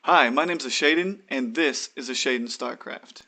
Hi, my name's Shaden, and this is Shaden StarCraft.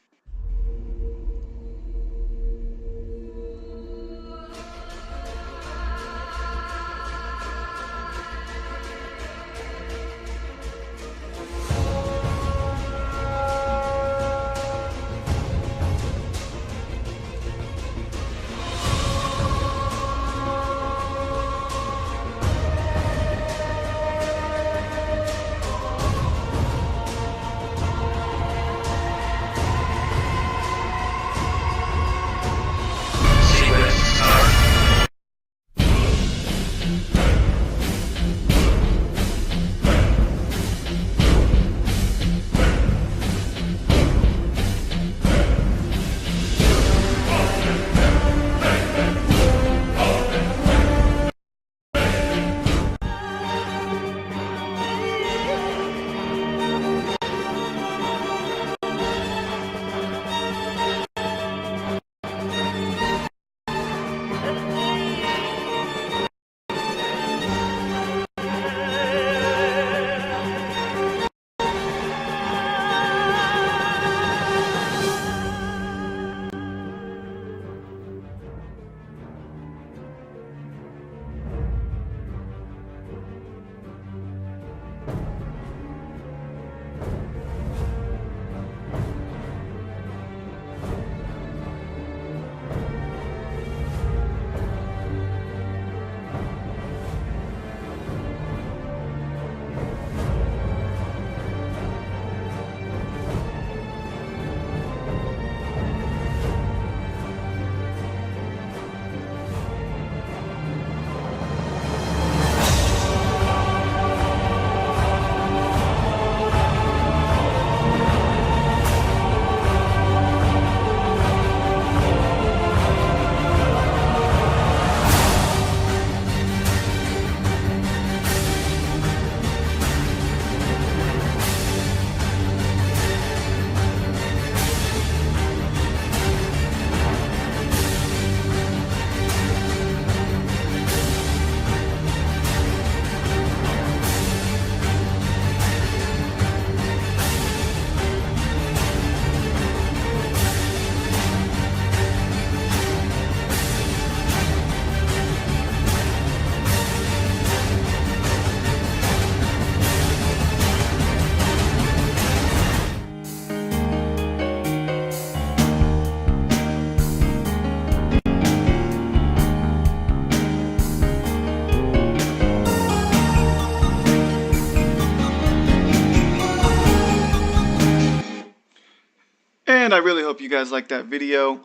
And I really hope you guys liked that video.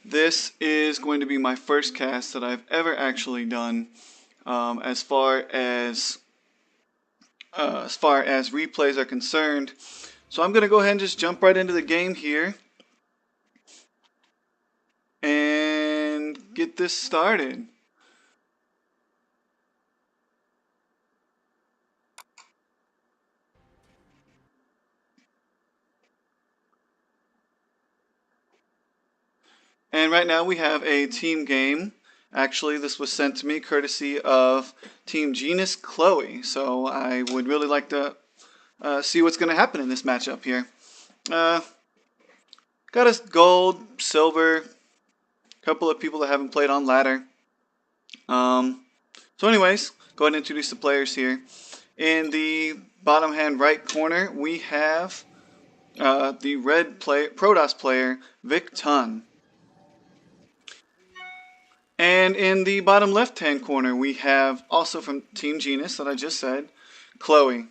This is going to be my first cast that I've ever actually done as far as replays are concerned. So I'm going to go ahead and just jump right into the game here and get this started. And right now we have a team game. Actually, this was sent to me courtesy of Team Genus Chloe. So I would really like to see what's going to happen in this matchup here. Got us gold, silver, a couple of people that haven't played on ladder. So anyways, go ahead and introduce the players here. In the bottom hand right corner, we have the red Protoss player, Vic Tun. And in the bottom left-hand corner, we have, also from Team Genus that I just said, Chloe.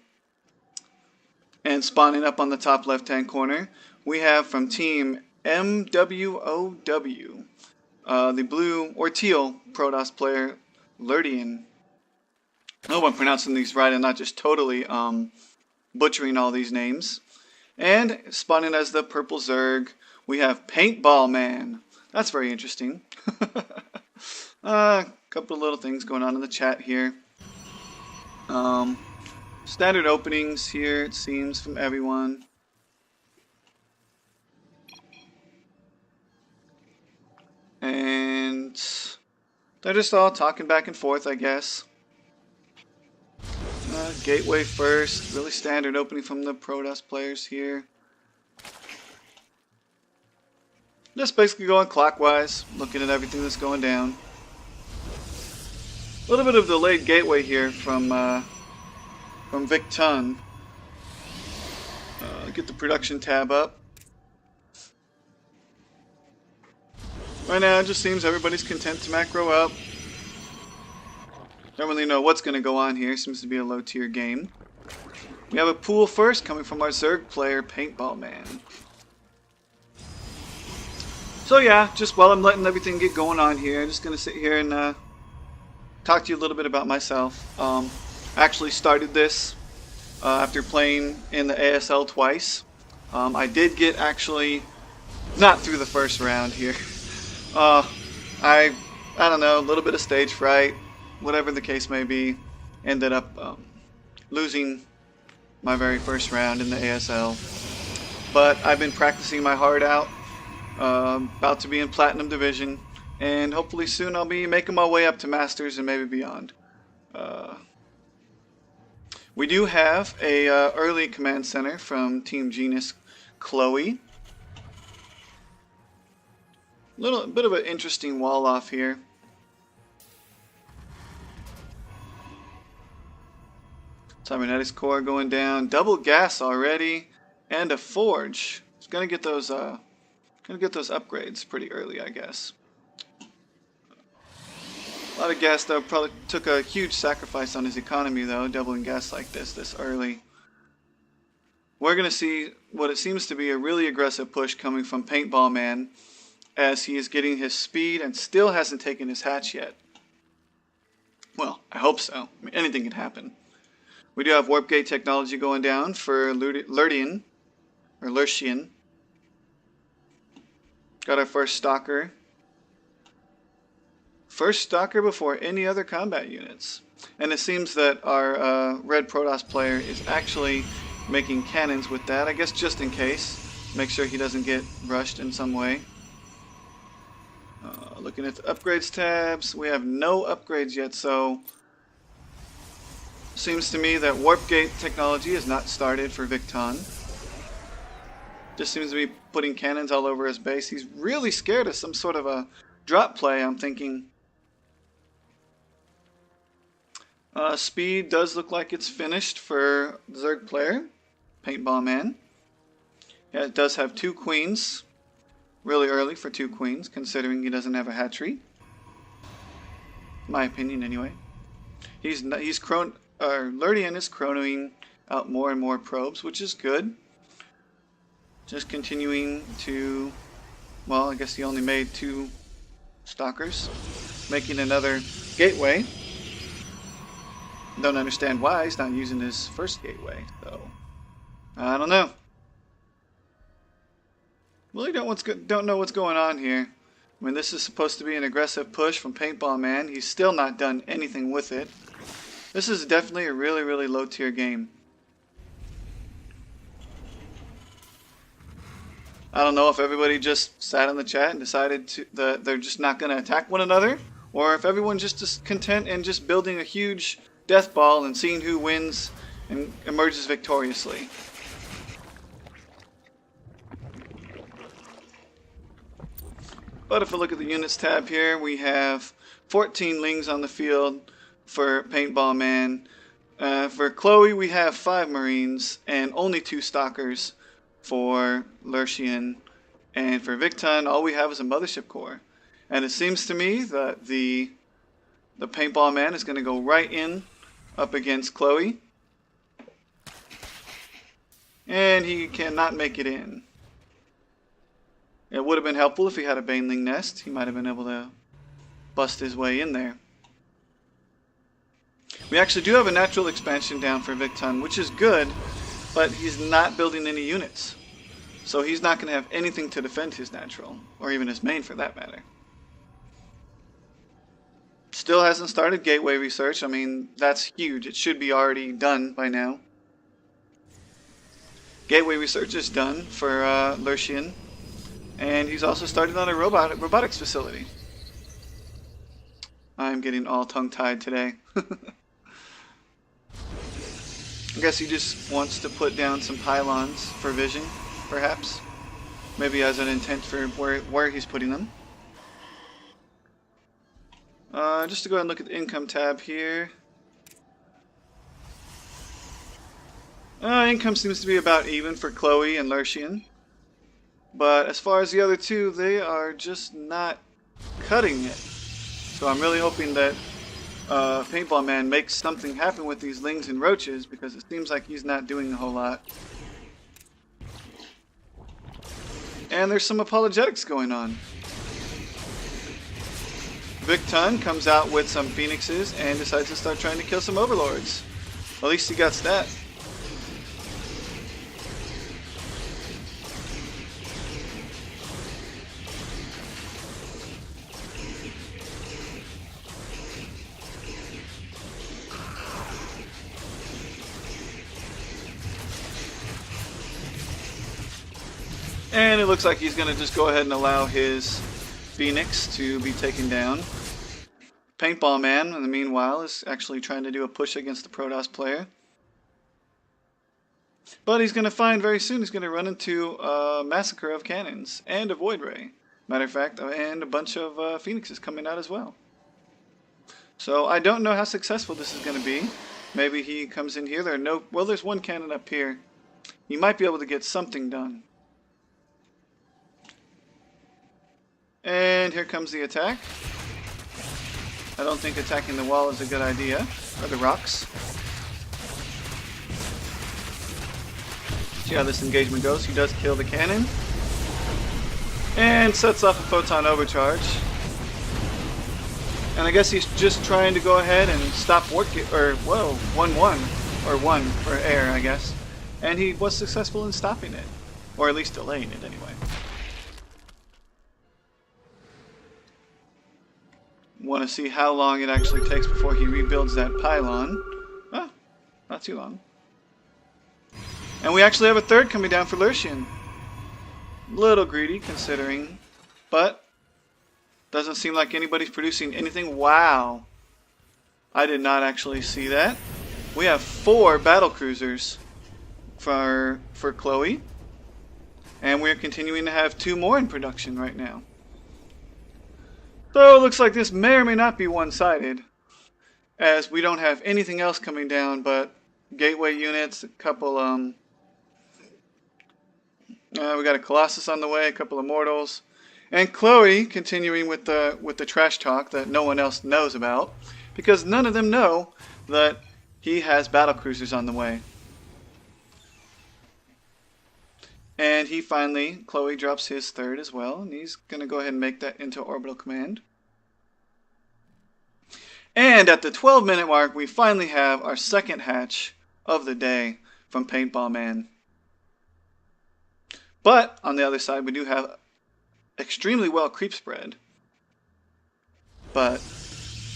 And spawning up on the top left-hand corner, we have from Team MWOW, the blue or teal Protoss player, Lurdian. I hope I'm pronouncing these right and not just totally butchering all these names. And spawning as the purple Zerg, we have Paintball Man. That's very interesting. Couple of little things going on in the chat here. Standard openings here, it seems, from everyone. And they're just all talking back and forth, I guess. Gateway first. Really standard opening from the Protoss players here. Just basically going clockwise, looking at everything that's going down. A little bit of delayed gateway here from Victon. Get the production tab up. Right now, it just seems everybody's content to macro up. Don't really know what's going to go on here. Seems to be a low tier game. We have a pool first coming from our Zerg player, Paintball Man. So yeah, just while I'm letting everything get going on here, I'm just going to sit here and talk to you a little bit about myself. I actually started this after playing in the ASL twice. I did get actually not through the first round here. I don't know, a little bit of stage fright, whatever the case may be. Ended up losing my very first round in the ASL. But I've been practicing my heart out. About to be in Platinum Division, and hopefully soon I'll be making my way up to Masters and maybe beyond. We do have a early command center from Team Genius, Chloe. Little bit of an interesting wall off here. Cybernetics core going down, double gas already, and a forge. It's gonna get those upgrades pretty early, I guess. A lot of gas though, probably took a huge sacrifice on his economy though, doubling gas like this early. We're going to see what it seems to be a really aggressive push coming from Paintball Man, as he is getting his speed and still hasn't taken his hatch yet. Well, I hope so. I mean, anything can happen. We do have Warp Gate technology going down for Lurdian, or Lurtian. Got our first Stalker. First Stalker before any other combat units. And it seems that our Red Protoss player is actually making cannons with that, I guess just in case. Make sure he doesn't get rushed in some way. Looking at the upgrades tabs, we have no upgrades yet, so seems to me that Warp Gate technology is not started for Victon. Just seems to be putting cannons all over his base. He's really scared of some sort of a drop play, I'm thinking. Speed does look like it's finished for the Zerg player, Paintball Man. Yeah, it does have 2 queens. Really early for 2 queens, considering he doesn't have a hatchery. My opinion, anyway. Lurdian is chronoing out more and more probes, which is good. Just continuing to, well, I guess he only made 2 stalkers, making another gateway. Don't understand why he's not using his first gateway, so I don't know. Really don't know what's going on here. I mean, this is supposed to be an aggressive push from Paintball Man. He's still not done anything with it. This is definitely a really, really low tier game. I don't know if everybody just sat in the chat and decided that they're just not going to attack one another, or if everyone's just content and just building a huge death ball and seeing who wins and emerges victoriously. But if we look at the units tab here, we have 14 Lings on the field for Paintball Man. For Chloe, we have 5 Marines and only 2 Stalkers for Lurtian. And for Victon, all we have is a Mothership Core. And it seems to me that the Paintball Man is going to go right in up against Chloe. And he cannot make it in. It would have been helpful if he had a Baneling Nest. He might have been able to bust his way in there. We actually do have a natural expansion down for Victon, which is good, but he's not building any units. So he's not going to have anything to defend his natural, or even his main for that matter. Still hasn't started gateway research. I mean, that's huge. It should be already done by now. Gateway research is done for Lurtian. And he's also started on a robotics facility. I'm getting all tongue-tied today. I guess he just wants to put down some pylons for vision, perhaps. Maybe has an intent for where he's putting them. Just to go ahead and look at the income tab here. Income seems to be about even for Chloe and Lurcian. But as far as the other two, they are just not cutting it. So I'm really hoping that Paintball Man makes something happen with these lings and roaches, because it seems like he's not doing a whole lot. And there's some apologetics going on. Victon comes out with some phoenixes and decides to start trying to kill some overlords. At least he got that. And it looks like he's going to just go ahead and allow his Phoenix to be taken down. Paintball Man, in the meanwhile, is actually trying to do a push against the Protoss player. But he's going to find very soon he's going to run into a massacre of cannons and a Void Ray. Matter of fact, and a bunch of Phoenixes coming out as well. So I don't know how successful this is going to be. Maybe he comes in here. There's one cannon up here. He might be able to get something done. And here comes the attack. I don't think attacking the wall is a good idea, or the rocks. See how this engagement goes. He does kill the cannon. And sets off a photon overcharge. And I guess he's just trying to go ahead and stop working, or, whoa, 1-1. Or 1 for air, I guess. And he was successful in stopping it. Or at least delaying it, anyway. Want to see how long it actually takes before he rebuilds that pylon. Ah, not too long. And we actually have a third coming down for Lurcian. Little greedy considering, but doesn't seem like anybody's producing anything. Wow. I did not actually see that. We have 4 battle cruisers for Chloe. And we're continuing to have 2 more in production right now. So it looks like this may or may not be one-sided, as we don't have anything else coming down but gateway units, a couple, we got a Colossus on the way, a couple of Mortals, and Chloe continuing with the trash talk that no one else knows about, because none of them know that he has battlecruisers on the way. And Chloe drops his 3rd as well, and he's going to go ahead and make that into orbital command. And at the 12-minute mark, we finally have our 2nd hatch of the day from Paintball Man. But, on the other side, we do have extremely well creep spread. But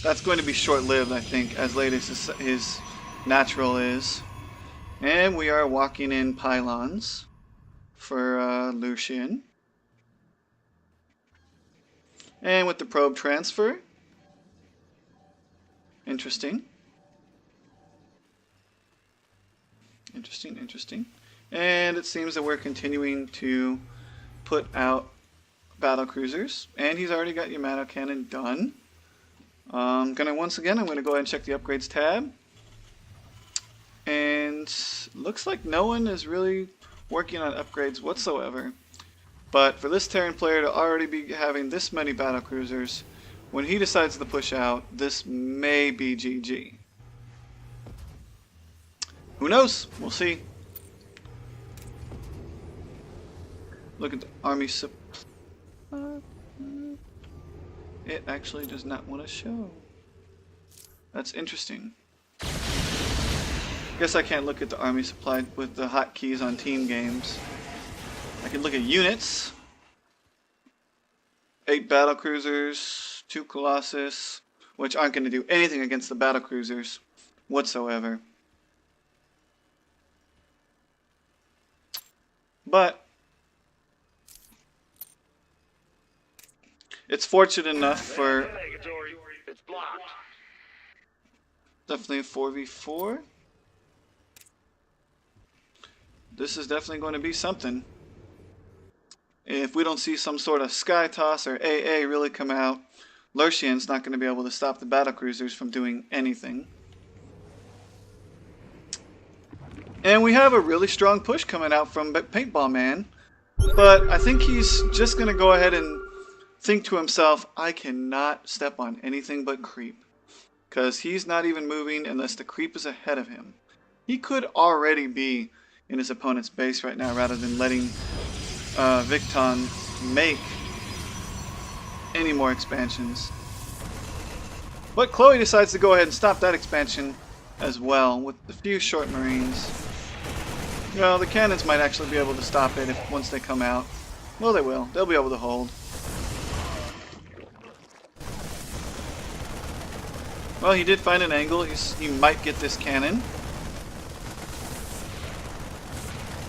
that's going to be short-lived, I think, as late as his natural is. And we are walking in pylons for Lurcian. And with the probe transfer. Interesting. Interesting. And it seems that we're continuing to put out battle cruisers. And he's already got Yamato Cannon done. I'm going to go ahead and check the upgrades tab. And looks like no one is really working on upgrades whatsoever. But for this Terran player to already be having this many battle cruisers, when he decides to push out, this may be GG. Who knows? We'll see. Look at the army supply. It actually does not want to show. That's interesting. Guess I can't look at the army supply with the hotkeys on team games. I can look at units. 8 battle cruisers, 2 Colossus, which aren't going to do anything against the battle cruisers whatsoever. But it's fortunate enough for definitely a 4v4. this is definitely going to be something. If we don't see some sort of Sky Toss or AA really come out, Lurchian's not going to be able to stop the battlecruisers from doing anything. And we have a really strong push coming out from Paintball Man. But I think he's just going to go ahead and think to himself, I cannot step on anything but creep. Because he's not even moving unless the creep is ahead of him. He could already be in his opponent's base right now rather than letting Victon make any more expansions. But Chloe decides to go ahead and stop that expansion as well with a few short marines. Well, the cannons might actually be able to stop it once they come out. Well, they will. They'll be able to hold. Well, he did find an angle. He might get this cannon.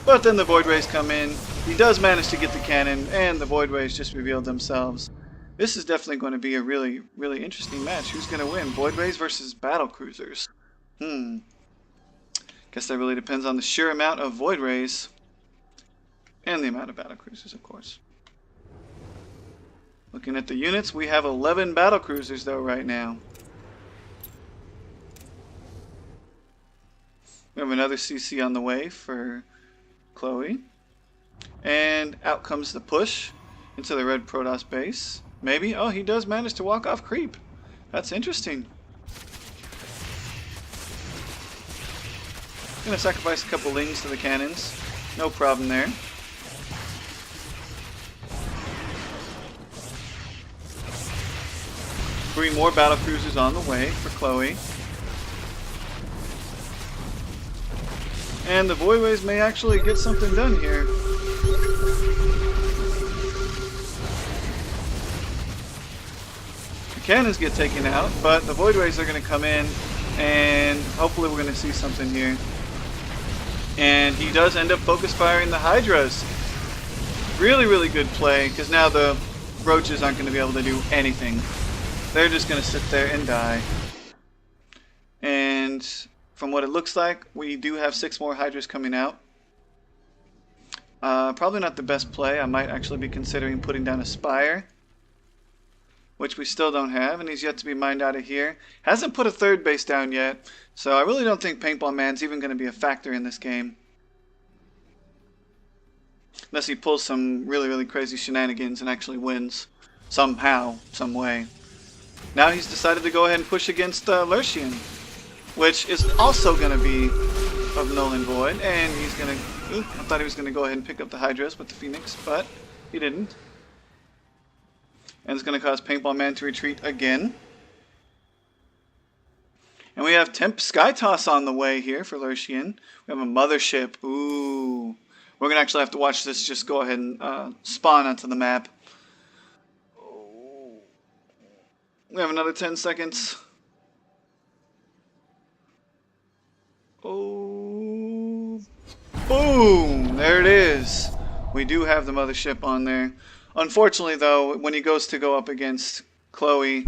But then the Void Rays come in. He does manage to get the cannon, and the Void Rays just revealed themselves. This is definitely going to be a really, really interesting match. Who's going to win? Void Rays versus Battle Cruisers. Guess that really depends on the sheer amount of Void Rays and the amount of Battle Cruisers, of course. Looking at the units, we have 11 Battle Cruisers, though, right now. We have another CC on the way for Chloe. And out comes the push into the red Protoss base. Maybe. Oh, he does manage to walk off creep. That's interesting. Gonna sacrifice a couple lings to the cannons. No problem there. Three more battle cruisers on the way for Chloe. And the Void Rays may actually get something done here. The cannons get taken out, but the Void Rays are going to come in, and hopefully we're going to see something here. And he does end up focus firing the Hydras. Really, really good play, because now the roaches aren't going to be able to do anything. They're just going to sit there and die. And from what it looks like, we do have 6 more Hydras coming out. Probably not the best play. I might actually be considering putting down a Spire, which we still don't have, and he's yet to be mined out of here. Hasn't put a third base down yet, so I really don't think Paintball Man's even going to be a factor in this game. Unless he pulls some really, really crazy shenanigans and actually wins somehow, some way. Now he's decided to go ahead and push against Lurchian, which is also going to be of null and void, and he's going to... I thought he was going to go ahead and pick up the Hydras with the Phoenix, but he didn't. And it's going to cause Paintball Man to retreat again. And we have Temp Sky Toss on the way here for Lurchian. We have a Mothership. Ooh. We're going to actually have to watch this just go ahead and spawn onto the map. We have another 10 seconds. Oh. Boom! There it is. We do have the Mothership on there. Unfortunately, though, when he goes to go up against Chloe,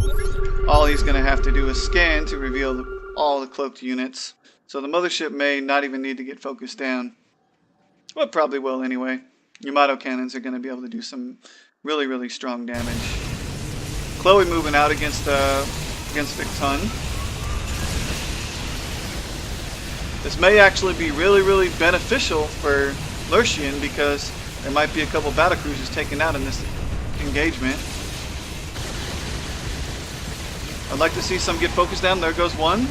all he's going to have to do is scan to reveal all the cloaked units. So the Mothership may not even need to get focused down. Well, probably will anyway. Yamato cannons are going to be able to do some really, really strong damage. Chloe moving out against Victon. This may actually be really, really beneficial for Lurchian because there might be a couple battlecruisers taken out in this engagement. I'd like to see some get focused down. There goes one.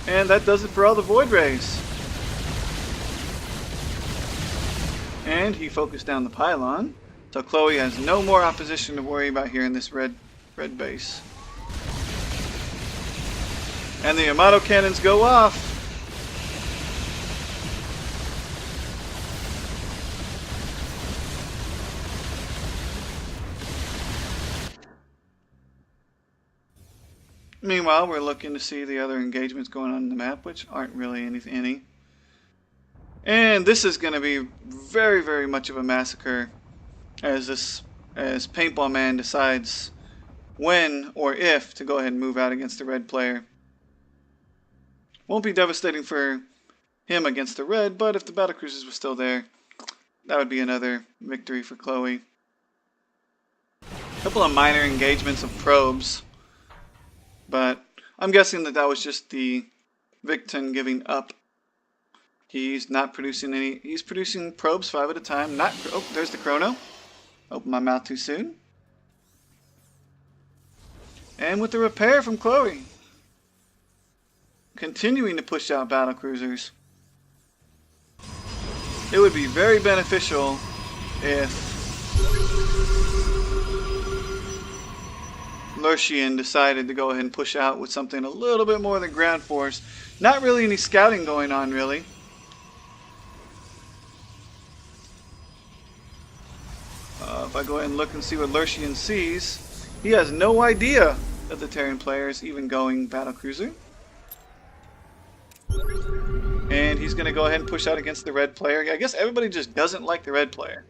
And that does it for all the Void Rays. And he focused down the pylon. So Chloe has no more opposition to worry about here in this red base. And the Yamato cannons go off. Meanwhile, we're looking to see the other engagements going on in the map, which aren't really any. And this is going to be very, very much of a massacre as Paintball Man decides when or if to go ahead and move out against the red player. Won't be devastating for him against the red, but if the battlecruisers were still there, that would be another victory for Chloe. A couple of minor engagements of probes, but I'm guessing that was just the Victon giving up. He's not producing any. He's producing probes 5 at a time. Not. Oh, there's the chrono. Open my mouth too soon. And with the repair from Chloe, continuing to push out battlecruisers. It would be very beneficial if Lurchian decided to go ahead and push out with something a little bit more than ground force. Not really any scouting going on, really. If I go ahead and look and see what Lurchian sees, he has no idea that the Terran player is even going battlecruiser. And he's going to go ahead and push out against the red player. I guess everybody just doesn't like the red player.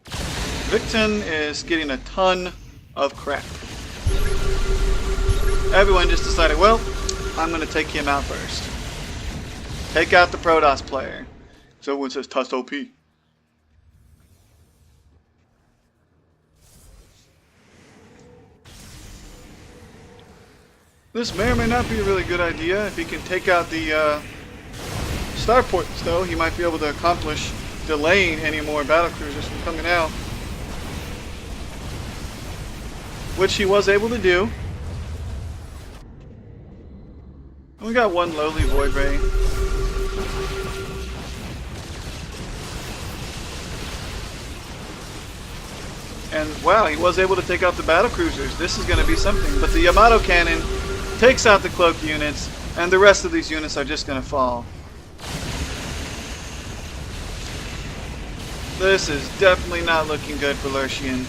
Victon is getting a ton of crap. Everyone just decided, well, I'm going to take him out first. Take out the Protoss player. So everyone says, Tuss OP. This may or may not be a really good idea. If he can take out the starports, though, he might be able to accomplish delaying any more battlecruisers from coming out. Which he was able to do. We got one lowly Void Ray. And wow, he was able to take out the battlecruisers. This is going to be something. But the Yamato cannon takes out the cloak units, and the rest of these units are just going to fall. This is definitely not looking good for Lurchian.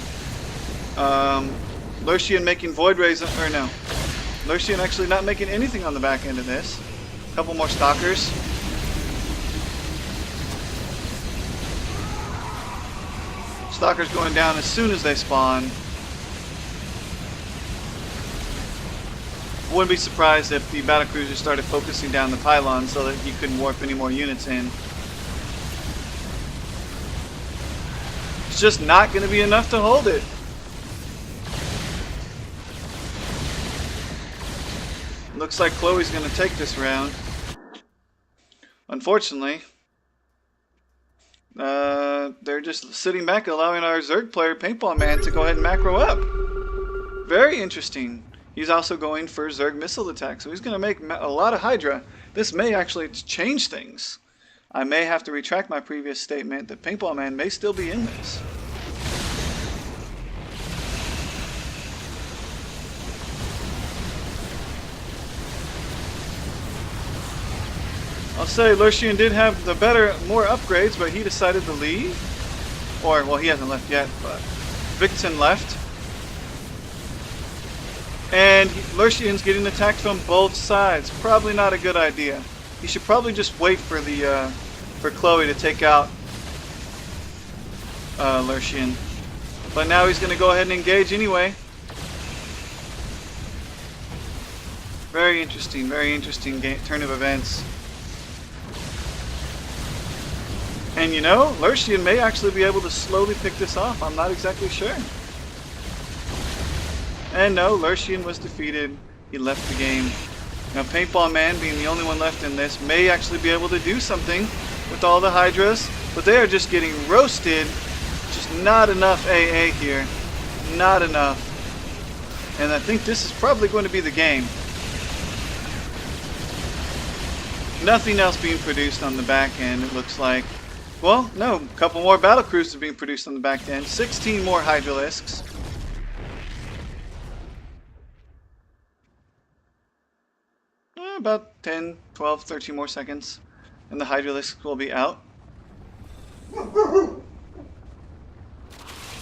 Lurchian making Void Rays, or no. Lurchian actually not making anything on the back end of this. A couple more Stalkers. Stalkers going down as soon as they spawn. Wouldn't be surprised if the battlecruiser started focusing down the pylon so that he couldn't warp any more units in. It's just not going to be enough to hold it. Looks like Chloe's going to take this round. Unfortunately, they're just sitting back and allowing our Zerg player, Paintball Man, to go ahead and macro up. Very interesting. He's also going for Zerg missile attack, so he's going to make a lot of Hydra. This may actually change things. I may have to retract my previous statement that Paintball Man may still be in this. I'll say Lurchian did have the more upgrades, but he decided to leave. Or, well, he hasn't left yet, but Victon left. And Lurchian's getting attacked from both sides. Probably not a good idea. He should probably just wait for the for Chloe to take out Lurchian. But now he's going to go ahead and engage anyway. Very interesting turn of events. And you know, Lurchian may actually be able to slowly pick this off. I'm not exactly sure. And no, Lurchian was defeated. He left the game. Now, Paintball Man, being the only one left in this, may actually be able to do something with all the Hydras. But they are just getting roasted. Just not enough AA here. Not enough. And I think this is probably going to be the game. Nothing else being produced on the back end, it looks like. Well, no, a couple more battlecruisers being produced on the back end. 16 more Hydralisks. About 10, 12, 13 more seconds, and the Hydralisks will be out.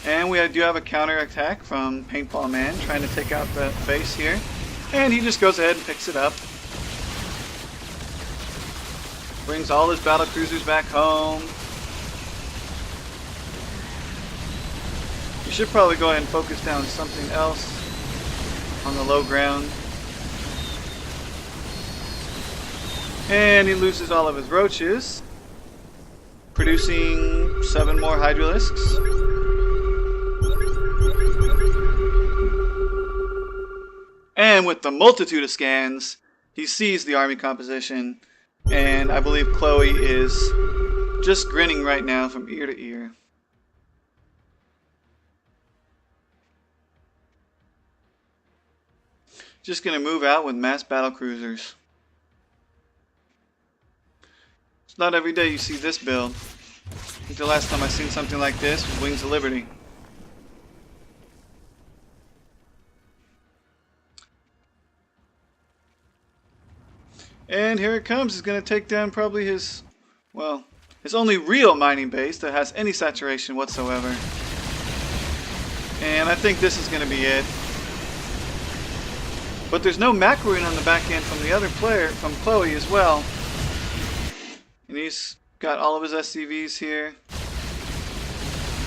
And we do have a counter attack from Paintball Man trying to take out the base here. And he just goes ahead and picks it up. Brings all his battlecruisers back home. You should probably go ahead and focus down something else on the low ground. And he loses all of his roaches, producing 7 more hydralisks. And with the multitude of scans, he sees the army composition, and I believe Chloe is just grinning right now from ear to ear. Just gonna move out with mass battle cruisers. It's not every day you see this build. I think the last time I seen something like this was Wings of Liberty. And here it comes. He's going to take down probably his, well, his only real mining base that has any saturation whatsoever. And I think this is going to be it. But there's no macroing on the back end from the other player, from Chloe as well. And he's got all of his SCVs here,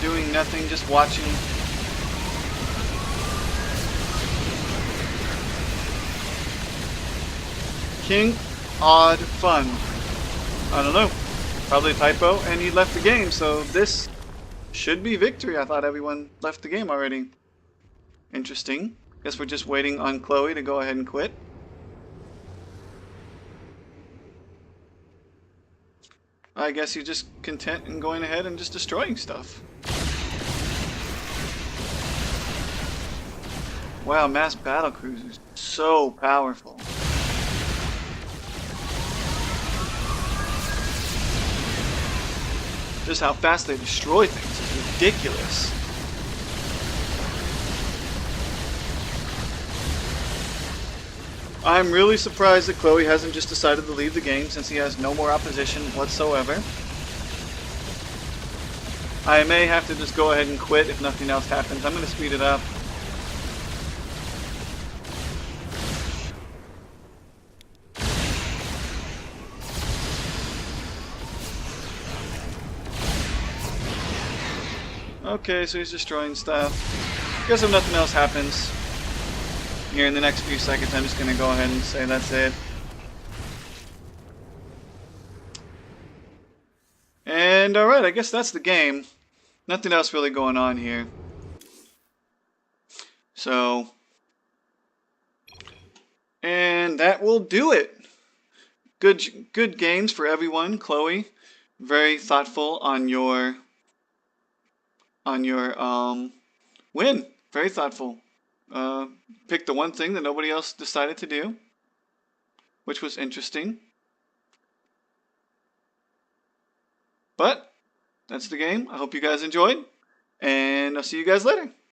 doing nothing, just watching. King, odd, fun. I don't know. Probably a typo, and he left the game, so this should be victory. I thought everyone left the game already. Interesting. Guess we're just waiting on Chloe to go ahead and quit. I guess you're just content in going ahead and just destroying stuff. Wow, mass battle cruisers. So powerful. Just how fast they destroy things is ridiculous. I'm really surprised that Chloe hasn't just decided to leave the game since he has no more opposition whatsoever. I may have to just go ahead and quit if nothing else happens. I'm going to speed it up. Okay, so he's destroying stuff. Guess if nothing else happens here in the next few seconds, I'm just going to go ahead and say that's it. And alright, I guess that's the game. Nothing else really going on here. So, and that will do it. Good games for everyone. Chloe, very thoughtful on your win. Very thoughtful. Picked the one thing that nobody else decided to do, which was interesting. But that's the game. I hope you guys enjoyed, and I'll see you guys later.